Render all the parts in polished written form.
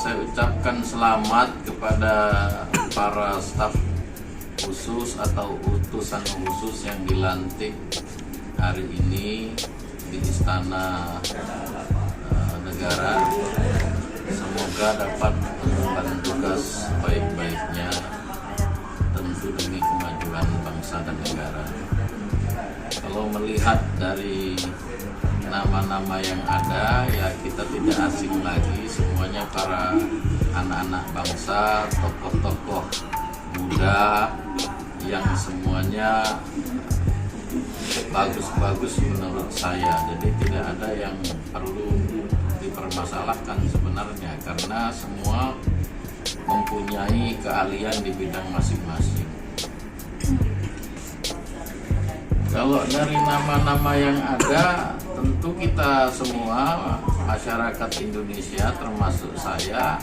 saya ucapkan selamat kepada para staf khusus atau utusan khusus yang dilantik hari ini di Istana Negara. Semoga dapat mengemban tugas baik-baiknya, tentu demi kemajuan bangsa dan negara. Kalau melihat dari nama-nama yang ada, ya kita tidak asing lagi, semuanya para anak-anak bangsa, tokoh-tokoh muda yang semuanya bagus-bagus menurut saya. Jadi tidak ada yang perlu dipermasalahkan sebenarnya, karena semua mempunyai keahlian di bidang masing-masing. Kalau dari nama-nama yang ada, tentu kita semua masyarakat Indonesia termasuk saya,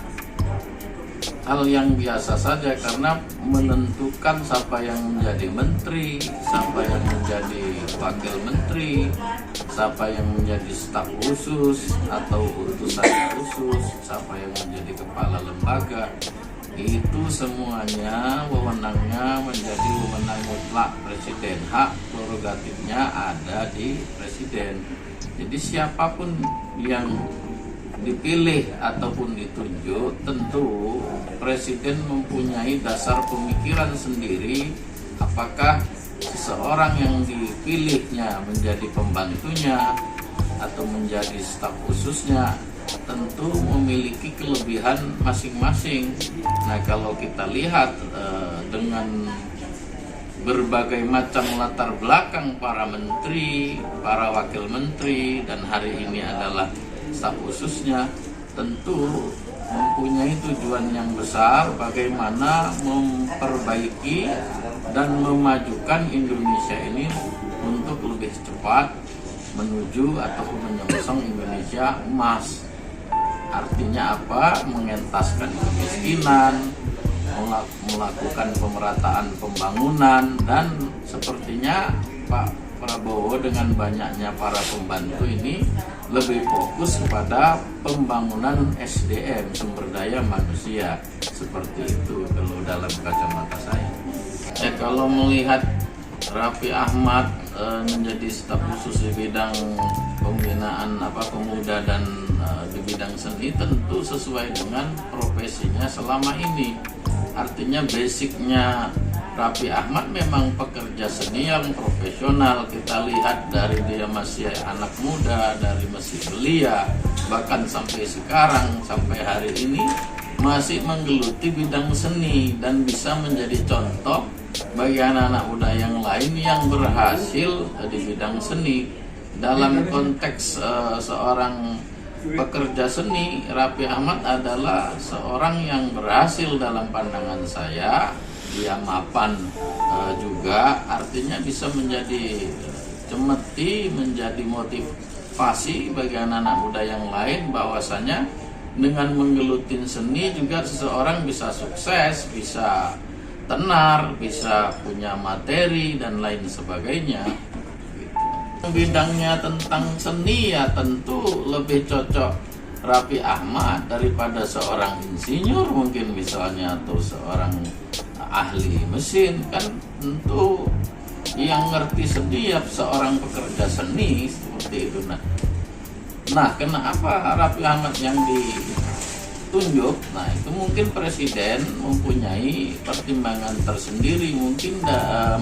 hal yang biasa saja, karena menentukan siapa yang menjadi menteri, siapa yang menjadi wakil menteri, siapa yang menjadi staf khusus atau utusan khusus, siapa yang menjadi kepala lembaga, itu semuanya wewenangnya menjadi wewenang mutlak presiden. Hak prerogatifnya ada di presiden. Jadi siapapun yang dipilih ataupun ditunjuk, tentu presiden mempunyai dasar pemikiran sendiri apakah seseorang yang dipilihnya menjadi pembantunya atau menjadi staf khususnya tentu memiliki kelebihan masing-masing. Nah, kalau kita lihat dengan berbagai macam latar belakang para menteri, para wakil menteri, dan hari ini adalah staf khususnya, tentu mempunyai tujuan yang besar bagaimana memperbaiki dan memajukan Indonesia ini untuk lebih cepat menuju ataupun menyongsong Indonesia emas. Artinya apa? Mengentaskan kemiskinan, melakukan pemerataan pembangunan, dan sepertinya Pak Prabowo dengan banyaknya para pembantu ini lebih fokus kepada pembangunan SDM, sumber daya manusia, seperti itu kalau dalam kacamata saya. Ya, kalau melihat Raffi Ahmad menjadi staf khusus di bidang pembinaan pemuda dan di bidang seni, tentu sesuai dengan profesinya selama ini. Artinya basicnya Raffi Ahmad memang pekerja seni yang profesional. Kita lihat dari dia masih anak muda, dari masih belia, bahkan sampai sekarang, sampai hari ini masih menggeluti bidang seni dan bisa menjadi contoh bagi anak-anak muda yang lain yang berhasil di bidang seni. Dalam konteks seorang pekerja seni, Raffi Ahmad adalah seorang yang berhasil dalam pandangan saya. Dia mapan juga, artinya bisa menjadi cemeti, menjadi motivasi bagi anak-anak muda yang lain bahwasanya dengan menggelutin seni juga seseorang bisa sukses, bisa tenar, bisa punya materi dan lain sebagainya. Bidangnya tentang seni ya tentu lebih cocok Raffi Ahmad daripada seorang insinyur mungkin misalnya, atau seorang ahli mesin. Kan tentu yang ngerti setiap seorang pekerja seni seperti itu. Nah, kenapa Raffi Ahmad yang ditunjuk? Nah, itu mungkin presiden mempunyai pertimbangan tersendiri, mungkin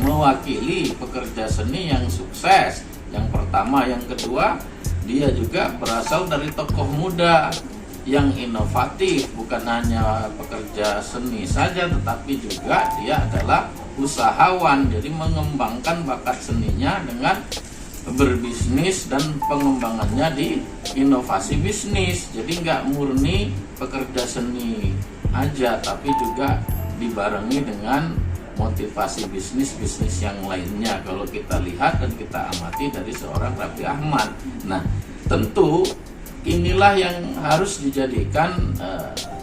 mewakili pekerja seni yang sukses. Yang pertama, yang kedua, dia juga berasal dari tokoh muda yang inovatif, bukan hanya pekerja seni saja, tetapi juga dia adalah usahawan. Jadi mengembangkan bakat seninya dengan berbisnis dan pengembangannya di inovasi bisnis. Jadi nggak murni pekerja seni aja, tapi juga dibarengi dengan motivasi bisnis yang lainnya kalau kita lihat dan kita amati dari seorang Raffi Ahmad. Nah, tentu inilah yang harus dijadikan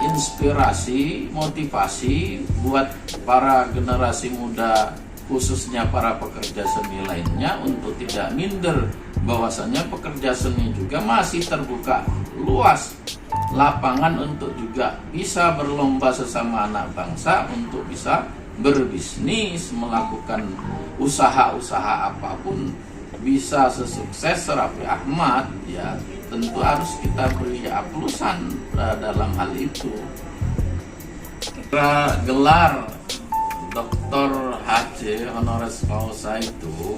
inspirasi, motivasi buat para generasi muda, khususnya para pekerja seni lainnya, untuk tidak minder bahwasanya pekerja seni juga masih terbuka luas lapangan untuk juga bisa berlomba sesama anak bangsa untuk bisa berbisnis, melakukan usaha-usaha apapun bisa sesukses Raffi Ahmad, ya tentu harus kita beri aplusan dalam hal itu. Gelar Dr. H.C. honoris causa itu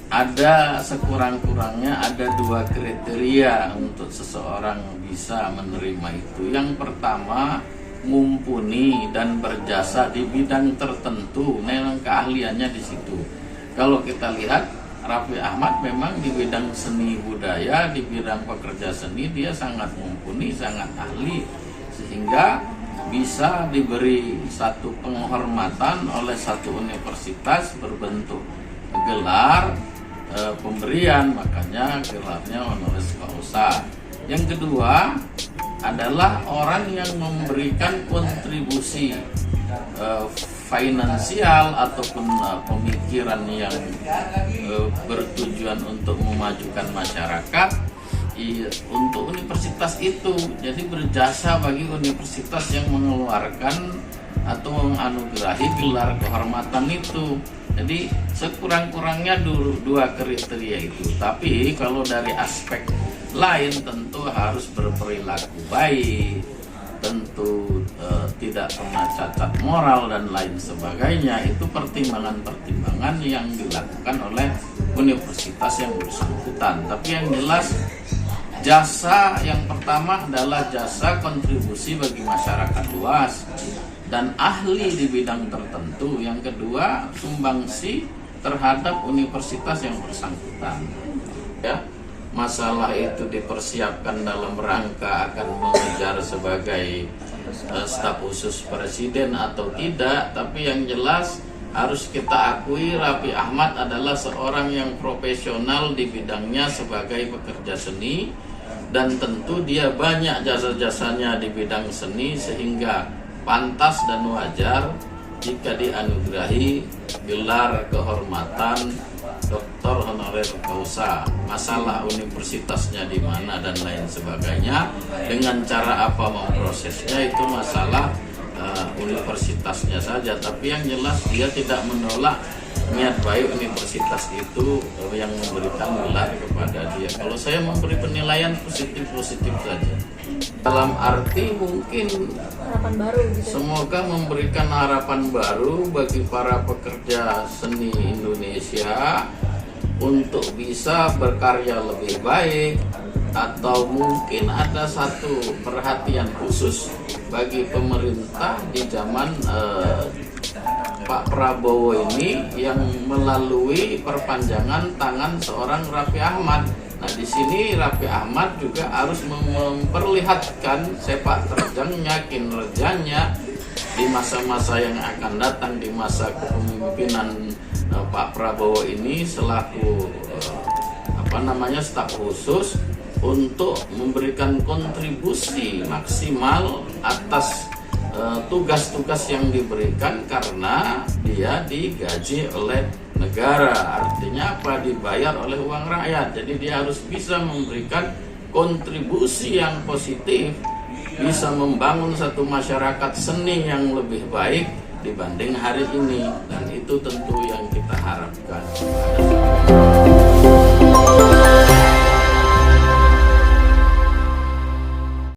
ada sekurang-kurangnya ada 2 kriteria untuk seseorang bisa menerima itu. Yang pertama, mumpuni dan berjasa di bidang tertentu, memang keahliannya di situ. Kalau kita lihat Raffi Ahmad memang di bidang seni budaya, di bidang pekerja seni dia sangat mumpuni, sangat ahli, sehingga bisa diberi satu penghormatan oleh satu universitas berbentuk gelar pemberian, makanya gelarnya honoris causa. Yang kedua adalah orang yang memberikan kontribusi finansial ataupun pemikiran yang bertujuan untuk memajukan masyarakat untuk universitas itu. Jadi berjasa bagi universitas yang mengeluarkan atau menganugerahi gelar kehormatan itu. Jadi sekurang-kurangnya 2 kriteria itu. Tapi kalau dari aspek lain tentu harus berperilaku baik, tentu tidak pernah cacat moral dan lain sebagainya. Itu pertimbangan-pertimbangan yang dilakukan oleh universitas yang bersangkutan. Tapi yang jelas jasa yang pertama adalah jasa kontribusi bagi masyarakat luas dan ahli di bidang tertentu. Yang kedua, sumbangsi terhadap universitas yang bersangkutan. Ya, masalah itu dipersiapkan dalam rangka akan mengejar sebagai staf khusus presiden atau tidak, tapi yang jelas harus kita akui Raffi Ahmad adalah seorang yang profesional di bidangnya sebagai pekerja seni, dan tentu dia banyak jasa-jasanya di bidang seni sehingga pantas dan wajar jika dianugerahi gelar kehormatan Dr. honoris causa. Masalah universitasnya di mana dan lain sebagainya, dengan cara apa memprosesnya itu masalah universitasnya saja. Tapi yang jelas dia tidak menolak niat baik universitas itu yang memberikan gelar kepada dia. Kalau saya memberi penilaian positif-positif saja. Dalam arti mungkin harapan baru gitu. Semoga memberikan harapan baru bagi para pekerja seni Indonesia untuk bisa berkarya lebih baik, atau mungkin ada satu perhatian khusus bagi pemerintah di zaman Pak Prabowo ini yang melalui perpanjangan tangan seorang Raffi Ahmad. Nah, di sini Raffi Ahmad juga harus memperlihatkan sepak terjangnya, kinerjanya di masa-masa yang akan datang, di masa kepemimpinan Pak Prabowo ini selaku staf khusus, untuk memberikan kontribusi maksimal atas tugas-tugas yang diberikan, karena dia digaji oleh negara. Artinya apa? Dibayar oleh uang rakyat. Jadi dia harus bisa memberikan kontribusi yang positif, bisa membangun satu masyarakat seni yang lebih baik dibanding hari ini, dan itu tentu yang kita harapkan.